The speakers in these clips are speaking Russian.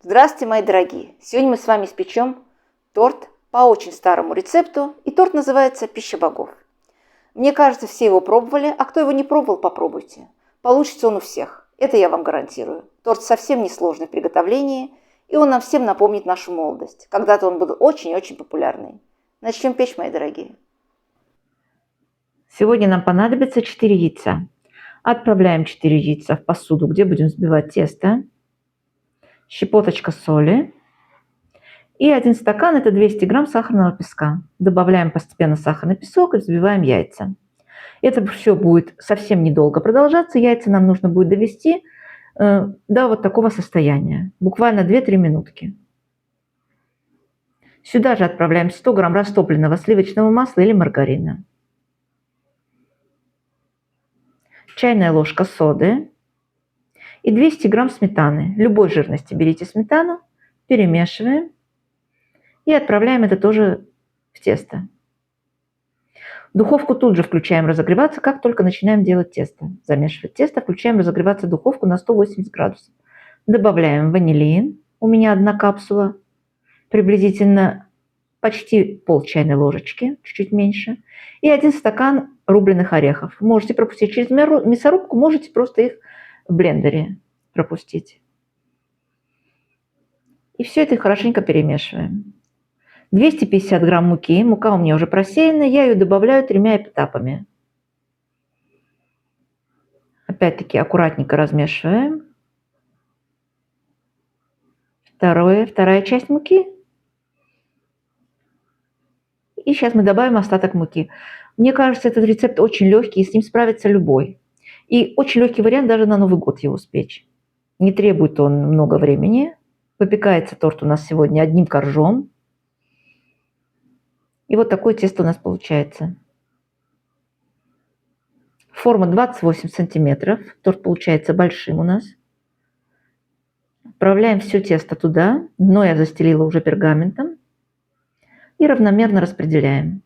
Здравствуйте, мои дорогие! Сегодня мы с вами испечем торт по очень старому рецепту, и торт называется «Пища богов». Мне кажется, все его пробовали, а кто его не пробовал, попробуйте. Получится он у всех, это я вам гарантирую. Торт совсем несложный в приготовлении, и он нам всем напомнит нашу молодость. Когда-то он был очень-очень популярный. Начнем печь, мои дорогие. Сегодня нам понадобится 4 яйца. Отправляем 4 яйца в посуду, где будем взбивать тесто. Щепоточка соли. И 1 стакан – это 200 грамм сахарного песка. Добавляем постепенно сахарный песок и взбиваем яйца. Это все будет совсем недолго продолжаться. Яйца нам нужно будет довести до вот такого состояния. Буквально 2-3 минутки. Сюда же отправляем 100 грамм растопленного сливочного масла или маргарина. Чайная ложка соды и 200 грамм сметаны. Любой жирности берите сметану, перемешиваем и отправляем это тоже в тесто. Духовку тут же включаем разогреваться, как только начинаем делать тесто. Замешивать тесто, включаем разогреваться духовку на 180 градусов. Добавляем ванилин, у меня 1 капсула, приблизительно почти пол чайной ложечки, чуть-чуть меньше, и 1 стакан рубленых орехов. Можете пропустить через мясорубку, можете просто их в блендере пропустить. И все это хорошенько перемешиваем. 250 грамм муки. Мука у меня уже просеяна, я ее добавляю 3 этапами. Опять-таки аккуратненько размешиваем. Вторая часть муки. И сейчас мы добавим остаток муки. Мне кажется, этот рецепт очень легкий, и с ним справится любой. И очень легкий вариант даже на Новый год его спечь. Не требует он много времени. Выпекается торт у нас сегодня одним коржом. И вот такое тесто у нас получается. Форма 28 сантиметров. Торт получается большим у нас. Отправляем все тесто туда. Дно я застелила уже пергаментом. И равномерно распределяем.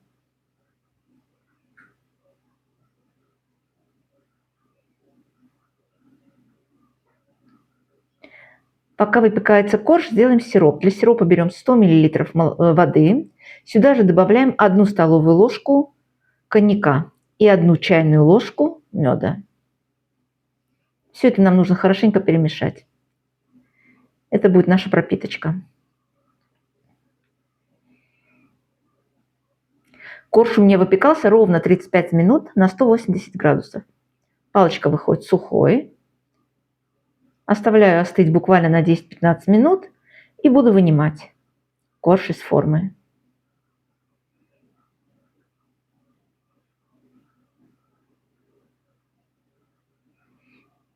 Пока выпекается корж, сделаем сироп. Для сиропа берем 100 мл воды. Сюда же добавляем 1 столовую ложку коньяка и 1 чайную ложку меда. Все это нам нужно хорошенько перемешать. Это будет наша пропиточка. Корж у меня выпекался ровно 35 минут на 180 градусов. Палочка выходит сухой. Оставляю остыть буквально на 10-15 минут и буду вынимать корж из формы.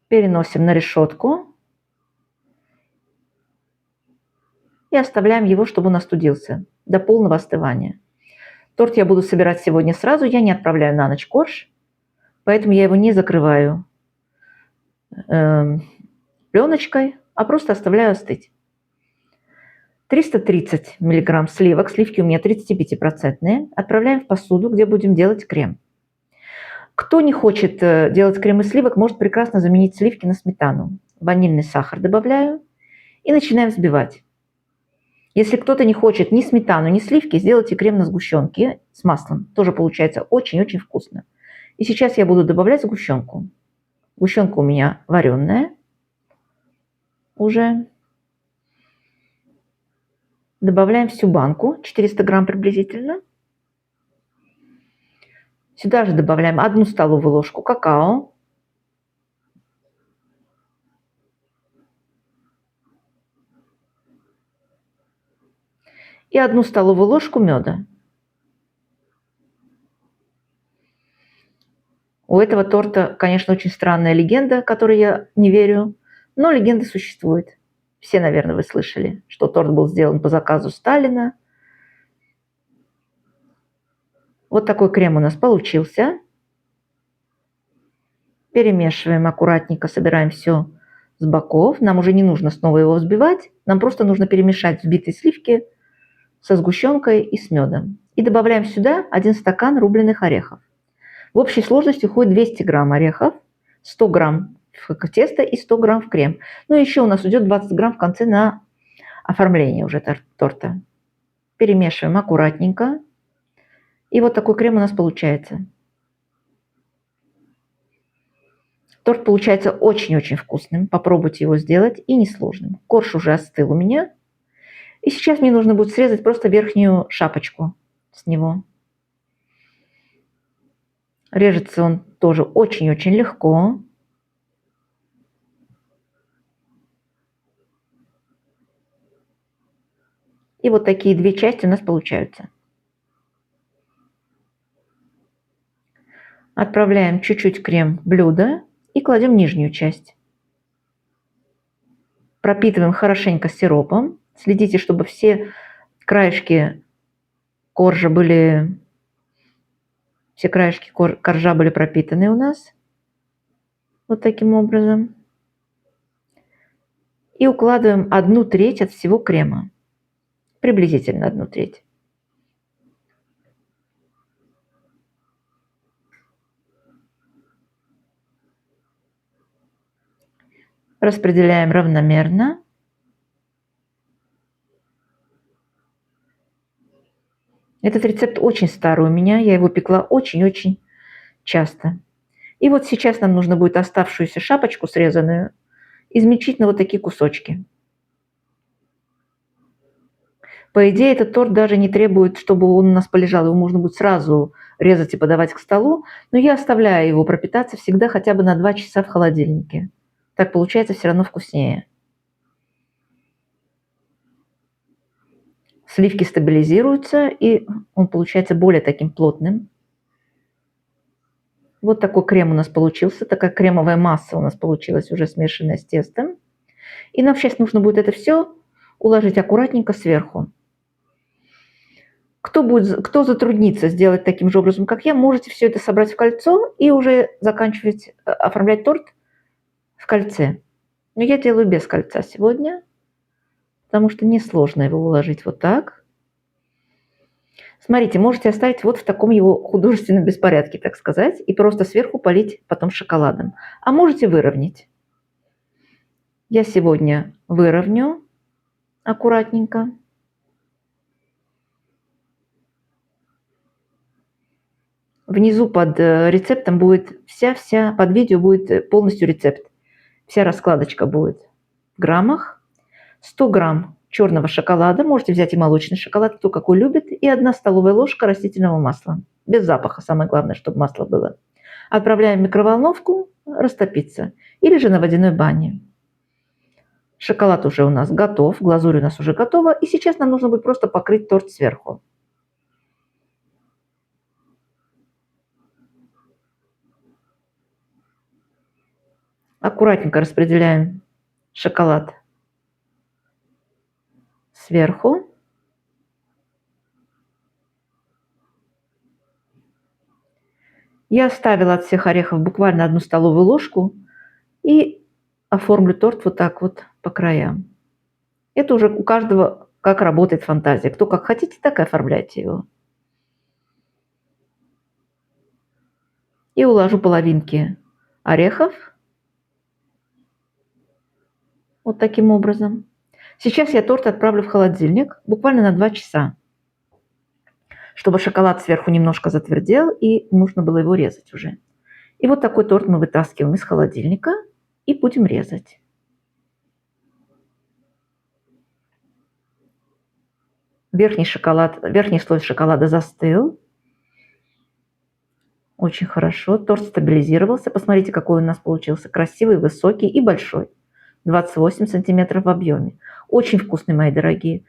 Переносим на решетку и оставляем его, чтобы он остудился до полного остывания. Торт я буду собирать сегодня сразу, я не отправляю на ночь корж, поэтому я его не закрываю пленочкой, а просто оставляю остыть. 330 мг сливок, сливки у меня 35%, отправляем в посуду, где будем делать крем. Кто не хочет делать крем из сливок, может прекрасно заменить сливки на сметану. Ванильный сахар добавляю и начинаем взбивать. Если кто-то не хочет ни сметану, ни сливки, сделайте крем на сгущенке с маслом. Тоже получается очень-очень вкусно. И сейчас я буду добавлять сгущенку. Сгущенка у меня вареная уже. Добавляем всю банку, 400 грамм приблизительно. Сюда же добавляем 1 столовую ложку какао. И 1 столовую ложку меда. У этого торта, конечно, очень странная легенда, которой я не верю, но легенда существует. Все, наверное, вы слышали, что торт был сделан по заказу Сталина. Вот такой крем у нас получился. Перемешиваем аккуратненько, собираем все с боков. Нам уже не нужно снова его взбивать. Нам просто нужно перемешать взбитые сливки со сгущенкой и с медом. И добавляем сюда 1 стакан рубленых орехов. В общей сложности уходит 200 грамм орехов, 100 грамм в тесто и 100 грамм в крем. Ну и еще у нас уйдет 20 грамм в конце на оформления уже торта. Перемешиваем аккуратненько. И вот такой крем у нас получается. Торт получается очень-очень вкусным. Попробуйте его сделать и несложным. Корж уже остыл у меня. И сейчас мне нужно будет срезать просто верхнюю шапочку с него. Режется он тоже очень-очень легко. И вот такие две части у нас получаются. Отправляем чуть-чуть крем в блюдо и кладем нижнюю часть. Пропитываем хорошенько сиропом. Следите, чтобы все краешки коржа были, все краешки коржа были пропитаны у нас. Вот таким образом. И укладываем 1/3 от всего крема. Приблизительно 1/3. Распределяем равномерно. Этот рецепт очень старый у меня, я его пекла очень-очень часто. И вот сейчас нам нужно будет оставшуюся шапочку срезанную измельчить на вот такие кусочки. По идее, этот торт даже не требует, чтобы он у нас полежал, его можно будет сразу резать и подавать к столу, но я оставляю его пропитаться всегда хотя бы на 2 часа в холодильнике. Так получается все равно вкуснее. Сливки стабилизируются, и он получается более таким плотным. Вот такой крем у нас получился, такая кремовая масса у нас получилась, уже смешанная с тестом. И нам сейчас нужно будет это все уложить аккуратненько сверху. Кто затруднится сделать таким же образом, как я, можете все это собрать в кольцо и уже заканчивать оформлять торт в кольце. Но я делаю без кольца сегодня, потому что несложно его уложить вот так. Смотрите, можете оставить вот в таком его художественном беспорядке, так сказать, и просто сверху полить потом шоколадом. А можете выровнять. Я сегодня выровню аккуратненько. Внизу под рецептом будет под видео будет полностью рецепт. Вся раскладочка будет в граммах. 100 грамм черного шоколада, можете взять и молочный шоколад, кто какой любит, и 1 столовая ложка растительного масла. Без запаха, самое главное, чтобы масло было. Отправляем в микроволновку растопиться или же на водяной бане. Шоколад уже у нас готов, глазурь у нас уже готова, и сейчас нам нужно будет просто покрыть торт сверху. Аккуратненько распределяем шоколад сверху. Я оставила от всех орехов буквально 1 столовую ложку и оформлю торт вот так вот по краям. Это уже у каждого как работает фантазия. Кто как хотите, так и оформляйте его. И уложу половинки орехов. Вот таким образом. Сейчас я торт отправлю в холодильник буквально на 2 часа, чтобы шоколад сверху немножко затвердел и нужно было его резать уже. И вот такой торт мы вытаскиваем из холодильника и будем резать. Верхний слой шоколада застыл. Очень хорошо. Торт стабилизировался. Посмотрите, какой у нас получился. Красивый, высокий и большой. 28 сантиметров в объеме. Очень вкусный, мои дорогие.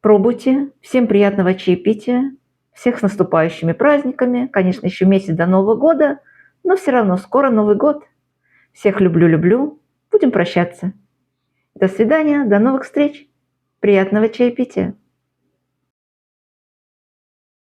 Пробуйте. Всем приятного чаепития. Всех с наступающими праздниками. Конечно, еще месяц до Нового года, но все равно скоро Новый год. Всех люблю. Будем прощаться. До свидания, до новых встреч. Приятного чаепития.